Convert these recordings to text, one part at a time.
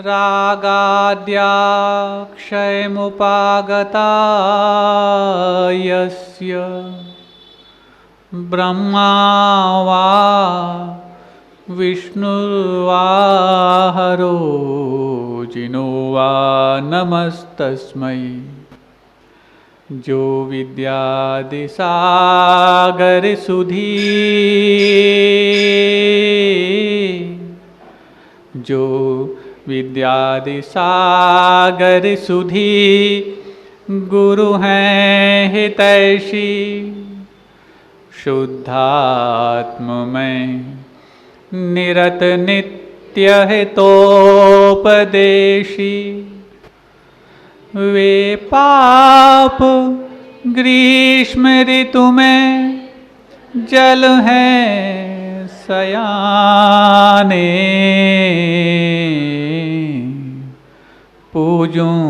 रागाद्याक्षयमुपागता यस्य ब्रह्मा वा विष्णुर्वा हरो जिनो वा नमस्तस्मै। जो विद्यादिसागर सुधी जो विद्यादिसागर सुधी गुरु हैं हितैषी शुद्धात्म में निरत नित्य हितोपदेशी। वे पाप ग्रीष्म ऋतु में जल हैं सयाने पूजूं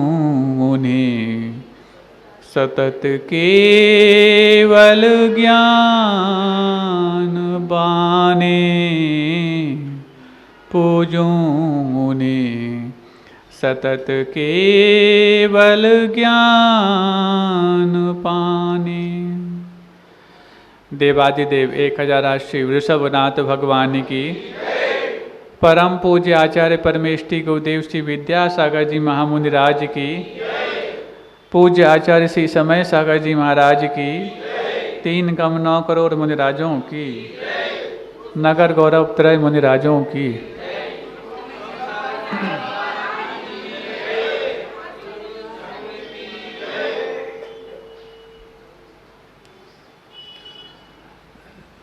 उन्हें सतत केवल ज्ञान बाने पूजूं उन्हें सतत केवल ज्ञान पाने। देवादिदेव 1008 श्री वृषभनाथ भगवान की परम पूज्य आचार्य परमेष्टि गुरुदेव श्री विद्यासागर जी महामुनि राज की पूज्य आचार्य श्री समय सागर जी महाराज की 3 कम 9 करोड़ मुनिराजों की नगर गौरव त्रय मुनिराजों की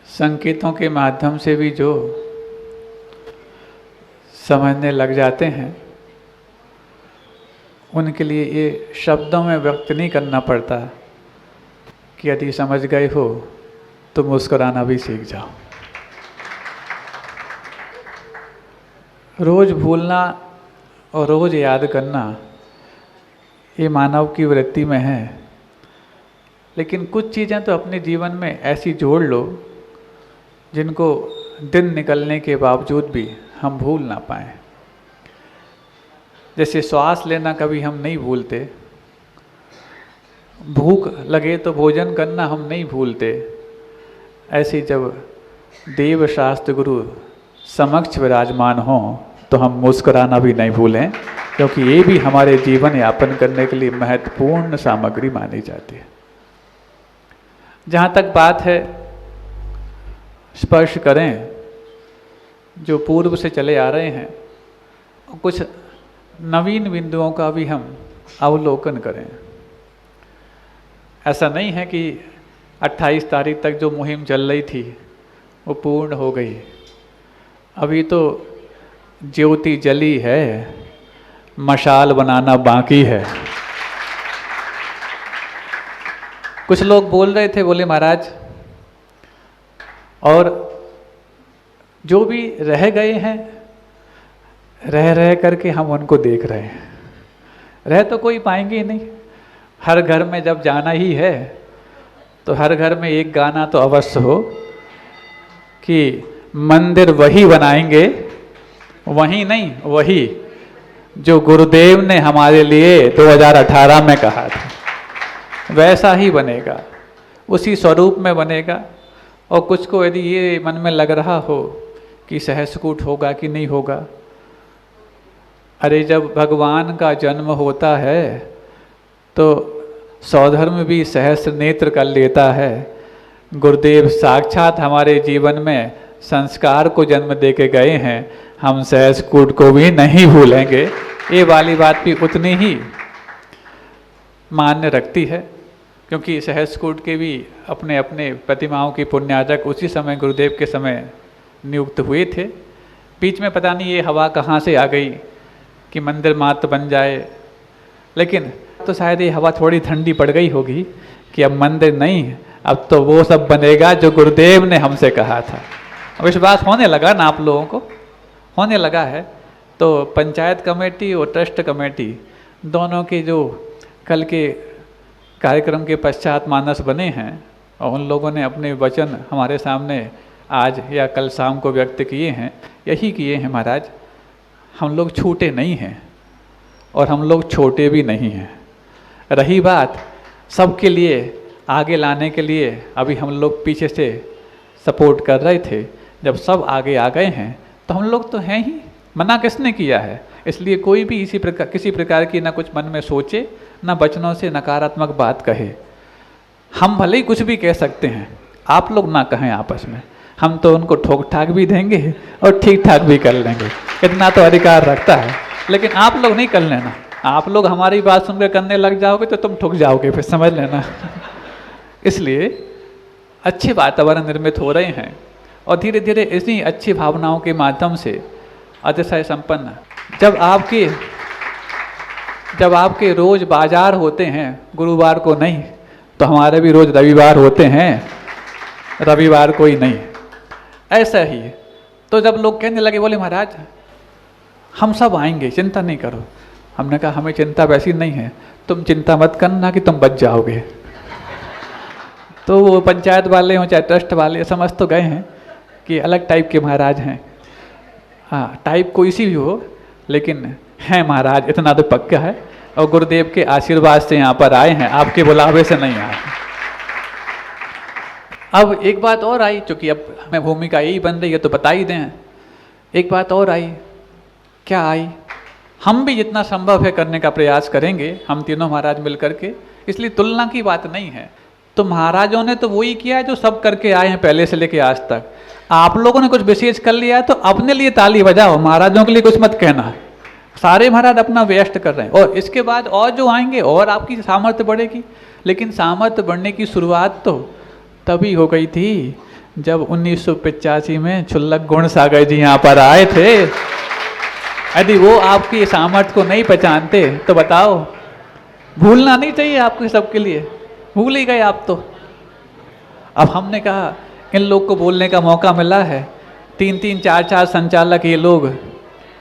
संकेतों के माध्यम से भी जो समझने लग जाते हैं उनके लिए ये शब्दों में व्यक्त नहीं करना पड़ता कि यदि समझ गए हो तो मुस्कुराना भी सीख जाओ। रोज भूलना और रोज याद करना ये मानव की वृत्ति में है, लेकिन कुछ चीज़ें तो अपने जीवन में ऐसी जोड़ लो जिनको दिन निकलने के बावजूद भी हम भूल ना पाएं। जैसे श्वास लेना कभी हम नहीं भूलते, भूख लगे तो भोजन करना हम नहीं भूलते, ऐसे जब देव शास्त्र गुरु समक्ष विराजमान हों तो हम मुस्कुराना भी नहीं भूलें, क्योंकि ये भी हमारे जीवन यापन करने के लिए महत्वपूर्ण सामग्री मानी जाती है। जहाँ तक बात है स्पर्श करें जो पूर्व से चले आ रहे हैं, कुछ नवीन बिंदुओं का भी हम अवलोकन करें। ऐसा नहीं है कि 28 तारीख तक जो मुहिम चल रही थी वो पूर्ण हो गई, अभी तो ज्योति जली है, मशाल बनाना बाकी है। कुछ लोग बोल रहे थे, बोले महाराज और जो भी रह गए हैं रह रह करके हम उनको देख रहे हैं, रह तो कोई पाएंगे ही नहीं। हर घर में जब जाना ही है तो हर घर में एक गाना तो अवश्य हो कि मंदिर वही बनाएंगे, वही नहीं वही जो गुरुदेव ने हमारे लिए 2018 में कहा था, वैसा ही बनेगा, उसी स्वरूप में बनेगा। और कुछ को यदि ये मन में लग रहा हो कि सहस्रकूट होगा कि नहीं होगा, अरे जब भगवान का जन्म होता है तो सौधर्म भी सहस्र नेत्र कर लेता है। गुरुदेव साक्षात हमारे जीवन में संस्कार को जन्म दे के गए हैं, हम सहस्रकूट को भी नहीं भूलेंगे। ये वाली बात भी उतनी ही मान्य रखती है, क्योंकि सहस्रकूट के भी अपने अपने प्रतिमाओं की पुण्याजक उसी समय गुरुदेव के समय नियुक्त हुए थे। बीच में पता नहीं ये हवा कहाँ से आ गई कि मंदिर मात्र बन जाए, लेकिन तो शायद ये हवा थोड़ी ठंडी पड़ गई होगी कि अब मंदिर नहीं, अब तो वो सब बनेगा जो गुरुदेव ने हमसे कहा था। अब विश्वास होने लगा ना, आप लोगों को होने लगा है। तो पंचायत कमेटी और ट्रस्ट कमेटी दोनों के जो कल के कार्यक्रम के पश्चात मानस बने हैं और उन लोगों ने अपने वचन हमारे सामने आज या कल शाम को व्यक्त किए हैं, यही किए हैं महाराज। हम लोग छूटे नहीं हैं और हम लोग छोटे भी नहीं हैं। रही बात सबके लिए आगे लाने के लिए, अभी हम लोग पीछे से सपोर्ट कर रहे थे, जब सब आगे आ गए हैं तो हम लोग तो हैं ही, मना किसने किया है। इसलिए कोई भी किसी प्रकार की ना कुछ मन में सोचे, ना वचनों से नकारात्मक बात कहे। हम भले ही कुछ भी कह सकते हैं, आप लोग ना कहें आपस में, हम तो उनको ठोक ठाक भी देंगे और ठीक ठाक भी कर लेंगे, इतना तो अधिकार रखता है। लेकिन आप लोग नहीं कर लेना, आप लोग हमारी बात सुनकर करने लग जाओगे तो तुम ठुक जाओगे, फिर समझ लेना। इसलिए अच्छे वातावरण निर्मित हो रहे हैं और धीरे धीरे इसी अच्छी भावनाओं के माध्यम से अतिशय संपन्न, जब आपके रोज बाजार होते हैं गुरुवार को नहीं, तो हमारे भी रोज रविवार होते हैं, रविवार को ही नहीं। ऐसा ही तो जब लोग कहने लगे, बोले महाराज हम सब आएंगे, चिंता नहीं करो। हमने कहा हमें चिंता वैसी नहीं है, तुम चिंता मत करना कि तुम बच जाओगे। तो वो पंचायत वाले हों चाहे ट्रस्ट वाले समझ तो गए हैं कि अलग टाइप के महाराज हैं। हाँ, टाइप कोई सी भी हो, लेकिन हैं महाराज, इतना तो पक्का है। और गुरुदेव के आशीर्वाद से यहाँ पर आए हैं, आपके बुलावे से नहीं आए। अब एक बात और आई, चूँकि अब हमें भूमिका यही बन रही है तो बता ही दें। एक बात और आई, क्या आई? हम भी जितना संभव है करने का प्रयास करेंगे, हम तीनों महाराज मिल करके। इसलिए तुलना की बात नहीं है। तो महाराजों ने तो वही किया है जो सब करके आए हैं पहले से लेके आज तक। आप लोगों ने कुछ विशेष कर लिया है तो अपने लिए ताली बजाओ, महाराजों के लिए कुछ मत कहना। सारे महाराज अपना व्यस्त कर रहे हैं और इसके बाद और जो आएंगे और आपकी सामर्थ्य बढ़ेगी। लेकिन सामर्थ्य बढ़ने की शुरुआत तो तभी हो गई थी जब 1985 में क्षुल्लक गुण सागर जी यहाँ पर आए थे। यदि वो आपकी सामर्थ्य को नहीं पहचानते तो बताओ, भूलना नहीं चाहिए आपको सबके लिए, भूल ही गए आप तो। अब हमने कहा इन लोग को बोलने का मौका मिला है, 3-3, 4-4 संचालक ये लोग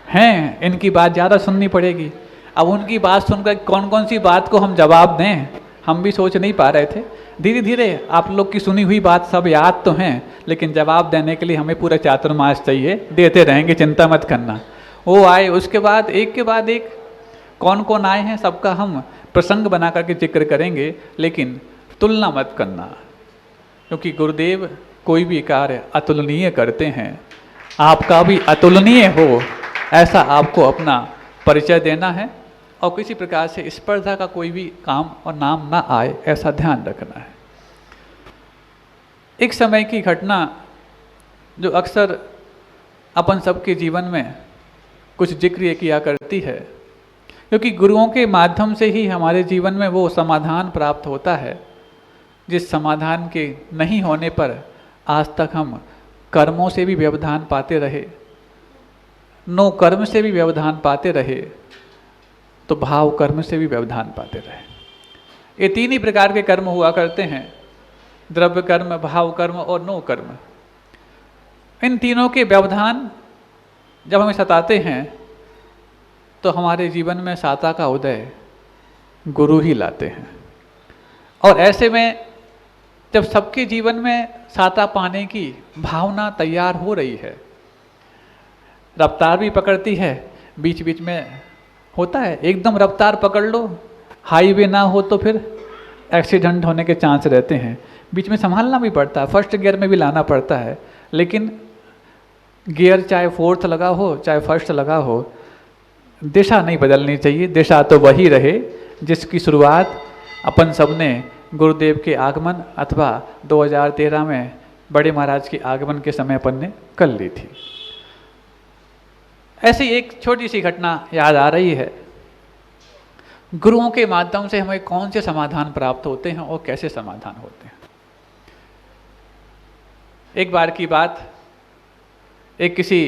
हैं, इनकी बात ज़्यादा सुननी पड़ेगी। अब उनकी बात सुनकर कौन कौन सी बात को हम जवाब दें, हम भी सोच नहीं पा रहे थे। धीरे धीरे आप लोग की सुनी हुई बात सब याद तो हैं, लेकिन जवाब देने के लिए हमें पूरा चातुर्मास चाहिए, देते रहेंगे, चिंता मत करना। वो आए, उसके बाद एक के बाद एक कौन कौन आए हैं सबका हम प्रसंग बना करके जिक्र करेंगे। लेकिन तुलना मत करना, क्योंकि गुरुदेव कोई भी कार्य अतुलनीय करते हैं। आपका भी अतुलनीय हो ऐसा आपको अपना परिचय देना है और किसी प्रकार से स्पर्धा का कोई भी काम और नाम ना आए, ऐसा ध्यान रखना है। एक समय की घटना जो अक्सर अपन सबके जीवन में कुछ जिक्र किया करती है, क्योंकि गुरुओं के माध्यम से ही हमारे जीवन में वो समाधान प्राप्त होता है जिस समाधान के नहीं होने पर आज तक हम कर्मों से भी व्यवधान पाते रहे, नो कर्म से भी व्यवधान पाते रहे, तो भाव कर्म से भी व्यवधान पाते रहे। ये तीन ही प्रकार के कर्म हुआ करते हैं, द्रव्य कर्म, भाव कर्म और नो कर्म। इन तीनों के व्यवधान जब हमें सताते हैं तो हमारे जीवन में साता का उदय गुरु ही लाते हैं। और ऐसे में जब सबके जीवन में साता पाने की भावना तैयार हो रही है, रफ्तार भी पकड़ती है, बीच बीच में होता है एकदम रफ्तार पकड़ लो, हाईवे ना हो तो फिर एक्सीडेंट होने के चांस रहते हैं, बीच में संभालना भी पड़ता है, फर्स्ट गियर में भी लाना पड़ता है। लेकिन गियर चाहे फोर्थ लगा हो चाहे फर्स्ट लगा हो, दिशा नहीं बदलनी चाहिए, दिशा तो वही रहे जिसकी शुरुआत अपन सब ने गुरुदेव के आगमन अथवा 2013 में बड़े महाराज के आगमन के समय अपन ने कर ली थी। ऐसी एक छोटी सी घटना याद आ रही है, गुरुओं के माध्यम से हमें कौन से समाधान प्राप्त होते हैं और कैसे समाधान होते हैं। एक बार की बात, एक किसी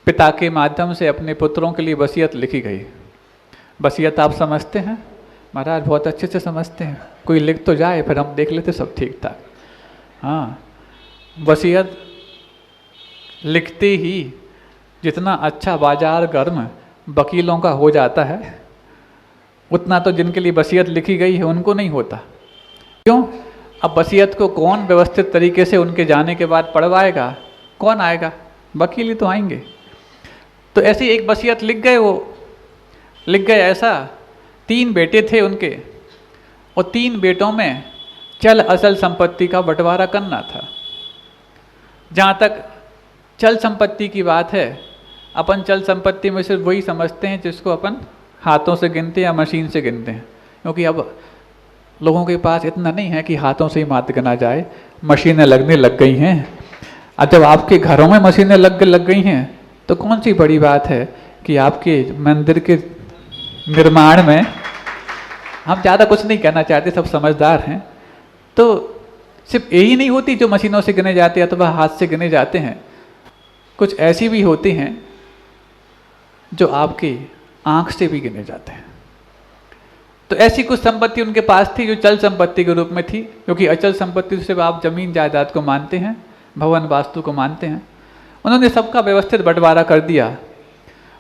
पिता के माध्यम से अपने पुत्रों के लिए वसीयत लिखी गई। वसीयत आप समझते हैं महाराज, बहुत अच्छे से समझते हैं, कोई लिख तो जाए फिर हम देख लेते सब ठीक ठाक। हाँ, वसीयत लिखते ही जितना अच्छा बाजार गर्म वकीलों का हो जाता है, उतना तो जिनके लिए वसीयत लिखी गई है उनको नहीं होता। क्यों? अब वसीयत को कौन व्यवस्थित तरीके से उनके जाने के बाद पढ़वाएगा? कौन आएगा? वकील ही तो आएंगे। तो ऐसी एक वसीयत लिख गए, वो लिख गए ऐसा, 3 बेटे थे उनके, और 3 बेटों में चल अचल संपत्ति का बंटवारा करना था। जहाँ तक चल संपत्ति की बात है, अपन चल संपत्ति में सिर्फ वही समझते हैं जिसको अपन हाथों से गिनते हैं या मशीन से गिनते हैं, क्योंकि अब लोगों के पास इतना नहीं है कि हाथों से ही मात गिना जाए, मशीनें लगने लग गई हैं। अब जब आपके घरों में मशीनें लग गई हैं तो कौन सी बड़ी बात है कि आपके मंदिर के निर्माण में, हम ज़्यादा कुछ नहीं कहना चाहते, सब समझदार हैं, तो सिर्फ यही नहीं होती जो मशीनों से गिने जाते हैं अथवा हाथ से गिने जाते हैं, कुछ ऐसी भी होती हैं जो आपकी आँख से भी गिने जाते हैं। तो ऐसी कुछ संपत्ति उनके पास थी जो चल संपत्ति के रूप में थी, क्योंकि अचल संपत्ति सिर्फ आप जमीन जायदाद को मानते हैं, भवन वास्तु को मानते हैं। उन्होंने सबका व्यवस्थित बंटवारा कर दिया,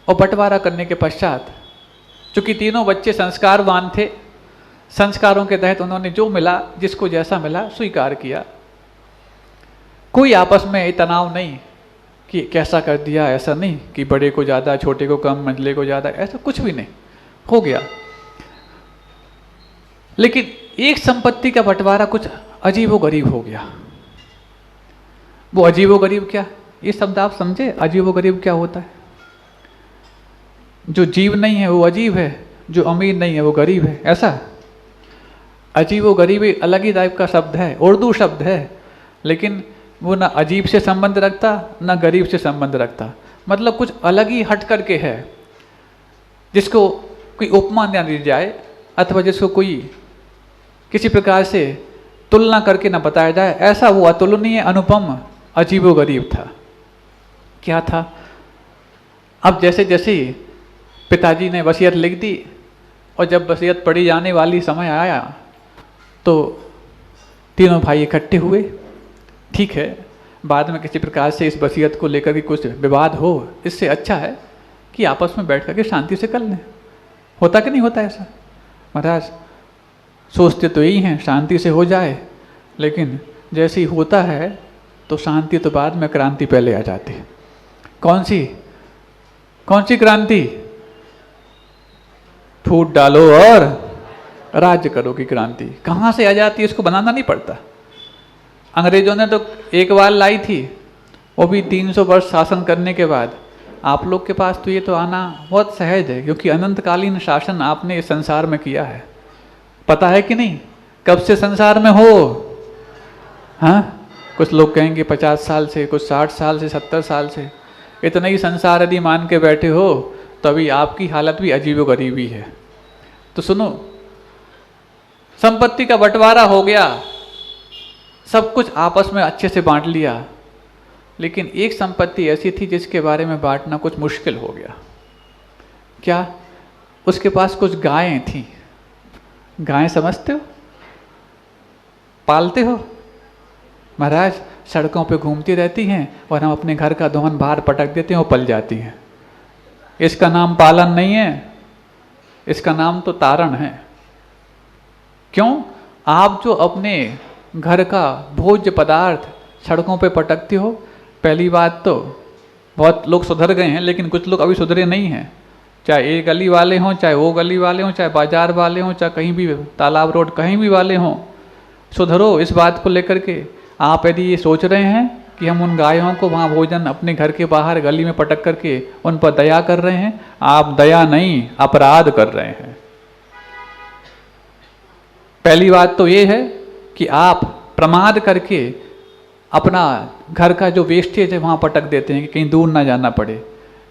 और बंटवारा करने के पश्चात चूँकि तीनों बच्चे संस्कारवान थे, संस्कारों के तहत उन्होंने जो मिला, जिसको जैसा मिला, स्वीकार किया। कोई आपस में तनाव नहीं कि कैसा कर दिया, ऐसा नहीं कि बड़े को ज़्यादा, छोटे को कम, मंझले को ज़्यादा, ऐसा कुछ भी नहीं हो गया। लेकिन एक संपत्ति का बंटवारा कुछ अजीबोगरीब हो गया। वो अजीबोगरीब क्या, ये शब्द आप समझे? अजीबोगरीब क्या होता है? जो जीव नहीं है वो अजीब है, जो अमीर नहीं है वो गरीब है, ऐसा? अजीबोगरीब एक अलग ही टाइप का शब्द है, उर्दू शब्द है, लेकिन वो ना अजीब से संबंध रखता ना गरीब से संबंध रखता, मतलब कुछ अलग ही हट करके है, जिसको कोई उपमा ना दी जाए अथवा जिसको कोई किसी प्रकार से तुलना करके ना बताया जाए, ऐसा वो अतुलनीय, अनुपम, अजीबोगरीब था। क्या था? अब जैसे जैसे पिताजी ने वसीयत लिख दी, और जब वसीयत पढ़ी जाने वाली समय आया तो तीनों भाई इकट्ठे हुए। ठीक है, बाद में किसी प्रकार से इस वसीयत को लेकर के कुछ विवाद हो, इससे अच्छा है कि आपस में बैठ करके शांति से कर लें। होता कि नहीं होता ऐसा? महाराज सोचते तो यही हैं शांति से हो जाए, लेकिन जैसे ही होता है तो शांति तो बाद में, क्रांति पहले आ जाती है। कौन सी क्रांति? फूट डालो और राज्य करो की क्रांति। कहाँ से आ जाती है? इसको बनाना नहीं पड़ता। अंग्रेजों ने तो एक बार लाई थी, वो भी 300 वर्ष शासन करने के बाद। आप लोग के पास तो ये तो आना बहुत सहज है, क्योंकि अनंतकालीन शासन आपने इस संसार में किया है। पता है कि नहीं कब से संसार में हो? हाँ, कुछ लोग कहेंगे 50 साल से, कुछ 60 साल से, 70 साल से। इतना ही संसार यदि मान के बैठे हो तो अभी आपकी हालत भी अजीबोगरीब ही है। तो सुनो, संपत्ति का बंटवारा हो गया, सब कुछ आपस में अच्छे से बांट लिया, लेकिन एक संपत्ति ऐसी थी जिसके बारे में बांटना कुछ मुश्किल हो गया। क्या? उसके पास कुछ गायें थीं। गायें समझते हो? पालते हो? महाराज सड़कों पे घूमती रहती हैं और हम अपने घर का दोहन बाहर पटक देते हैं, वो पल जाती हैं। इसका नाम पालन नहीं है, इसका नाम तो तारण है। क्यों? आप जो अपने घर का भोज्य पदार्थ सड़कों पे पटकते हो, पहली बात तो बहुत लोग सुधर गए हैं, लेकिन कुछ लोग अभी सुधरे नहीं हैं। चाहे ये गली वाले हों, चाहे वो गली वाले हों, चाहे बाजार वाले हों, चाहे कहीं भी तालाब रोड कहीं भी वाले हों, सुधरो इस बात को लेकर के। आप यदि ये सोच रहे हैं कि हम उन गायों को वहाँ भोजन अपने घर के बाहर गली में पटक करके उन पर दया कर रहे हैं, आप दया नहीं अपराध कर रहे हैं। पहली बात तो ये है कि आप प्रमाद करके अपना घर का जो वेस्टेज है वहाँ पटक देते हैं कि कहीं दूर ना जाना पड़े।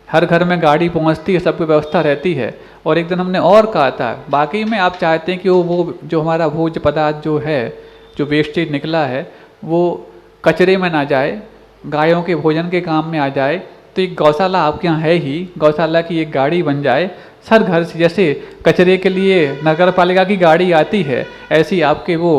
हर घर में गाड़ी पहुँचती है, सबकी व्यवस्था रहती है। और एक दिन हमने और कहा था, बाकी में आप चाहते हैं कि वो जो हमारा भोज्य पदार्थ जो है, जो वेस्टेज निकला है, वो कचरे में ना जाए, गायों के भोजन के काम में आ जाए। तो एक गौशाला आपके यहाँ है ही, गौशाला की एक गाड़ी बन जाए। हर घर से जैसे कचरे के लिए नगर पालिका की गाड़ी आती है, ऐसी आपके वो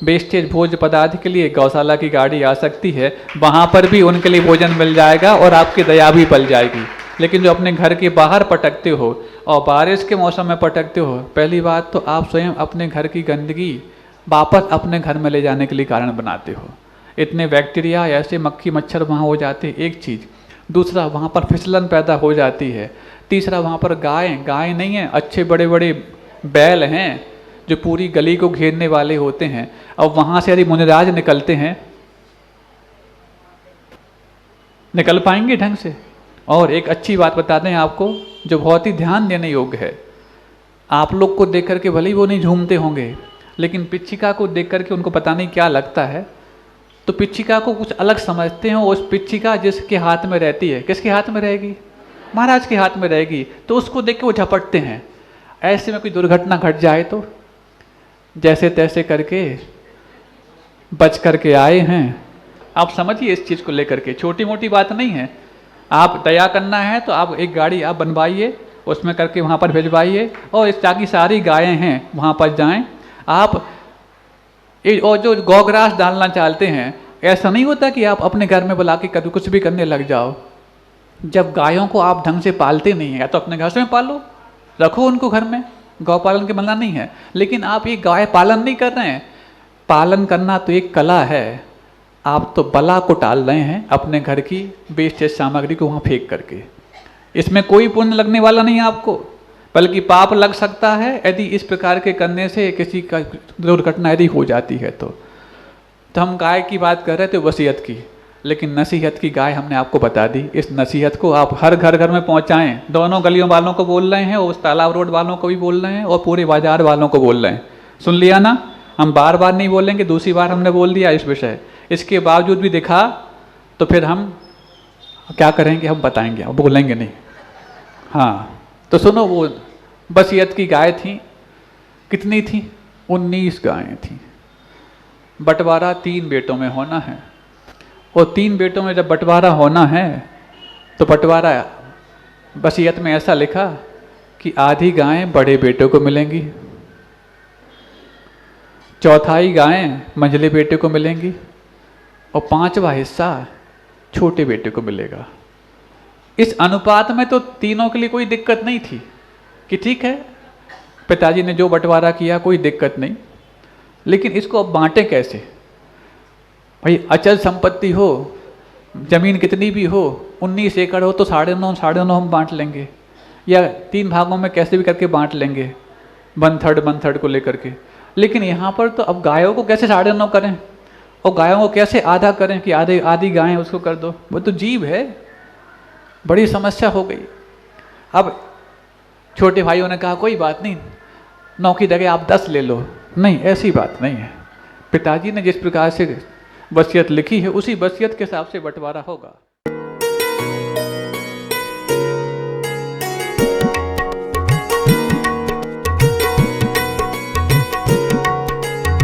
वेस्टेज भोज्य पदार्थ के लिए गौशाला की गाड़ी आ सकती है। वहाँ पर भी उनके लिए भोजन मिल जाएगा और आपकी दया भी पल जाएगी। लेकिन जो अपने घर के बाहर पटकते हो और बारिश के मौसम में पटकते हो, पहली बात तो आप स्वयं अपने घर की गंदगी वापस अपने घर में ले जाने के लिए कारण बनाते हो। इतने बैक्टीरिया, ऐसे मक्खी मच्छर वहाँ हो जाते, एक चीज़। दूसरा वहाँ पर फिसलन पैदा हो जाती है, तीसरा वहाँ पर गाय नहीं है, अच्छे बड़े बड़े बैल हैं जो पूरी गली को घेरने वाले होते हैं। अब वहाँ से यदि मुनिराज निकलते हैं, निकल पाएंगे ढंग से? और एक अच्छी बात बता दें आपको जो बहुत ही ध्यान देने योग्य है, आप लोग को देख करके भले ही वो नहीं झूमते होंगे, लेकिन पिच्छिका को देख करके उनको पता नहीं क्या लगता है, तो पिच्छिका को कुछ अलग समझते हैं। उस पिच्छिका जिसके हाथ में रहती है, किसके हाथ में रहेगी? महाराज के हाथ में रहेगी, तो उसको देख के वो झपटते हैं। ऐसे में कोई दुर्घटना घट जाए तो जैसे तैसे करके बच करके आए हैं। आप समझिए इस चीज़ को लेकर के, छोटी मोटी बात नहीं है। आप दया करना है तो आप एक गाड़ी आप बनवाइए, उसमें करके वहाँ पर भिजवाइए, और इस ताकि सारी गायें हैं वहाँ पर जाएं। आप और जो गौग्रास डालना चाहते हैं, ऐसा नहीं होता कि आप अपने घर में बुला के कभी कुछ भी करने लग जाओ। जब गायों को आप ढंग से पालते नहीं हैं, या तो अपने घर में पालो, रखो उनको घर में, गौ पालन के मना नहीं है, लेकिन आप ये गाय पालन नहीं कर रहे हैं। पालन करना तो एक कला है, आप तो बला को टाल रहे हैं अपने घर की वेस्टेज सामग्री को वहाँ फेंक करके। इसमें कोई पुण्य लगने वाला नहीं है आपको, बल्कि पाप लग सकता है यदि इस प्रकार के करने से किसी का दुर्घटना यदि हो जाती है। तो हम गाय की बात कर रहे थे, वसीयत की, लेकिन नसीहत की गाय हमने आपको बता दी। इस नसीहत को आप हर घर घर में पहुँचाएँ। दोनों गलियों वालों को बोल रहे हैं, उस तालाब रोड वालों को भी बोल रहे हैं, और पूरे बाजार वालों को बोल रहे हैं। सुन लिया ना? हम बार बार नहीं बोलेंगे, दूसरी बार हमने बोल दिया इस विषय। इसके बावजूद भी दिखा तो फिर हम क्या करेंगे? हम बताएंगे, हम बोलेंगे नहीं। हाँ, तो सुनो, वो वसीयत की गाय थी, कितनी थी? 19 गायें थी। बंटवारा 3 बेटों में होना है, और 3 बेटों में जब बंटवारा होना है तो बंटवारा वसीयत में ऐसा लिखा कि आधी गायें बड़े बेटे को मिलेंगी, चौथाई गायें मंझले बेटे को मिलेंगी, और 5वां हिस्सा छोटे बेटे को मिलेगा। इस अनुपात में तो तीनों के लिए कोई दिक्कत नहीं थी कि ठीक है, पिताजी ने जो बंटवारा किया कोई दिक्कत नहीं, लेकिन इसको अब बांटे कैसे? भाई अचल संपत्ति हो, जमीन कितनी भी हो, 19 एकड़ हो तो 9.5 हम बांट लेंगे, या 3 भागों में कैसे भी करके बांट लेंगे, 1/3 को लेकर के। लेकिन यहाँ पर तो अब गायों को कैसे 9.5 करें, और गायों को कैसे आधा करें कि आधी गायें उसको कर दो? वो तो जीव है, बड़ी समस्या हो गई। अब छोटे भाइयों ने कहा कोई बात नहीं, 9 की जगह आप 10 ले लो। नहीं, ऐसी बात नहीं है। पिताजी ने जिस प्रकार से वसीयत लिखी है उसी वसीयत के हिसाब से बंटवारा होगा।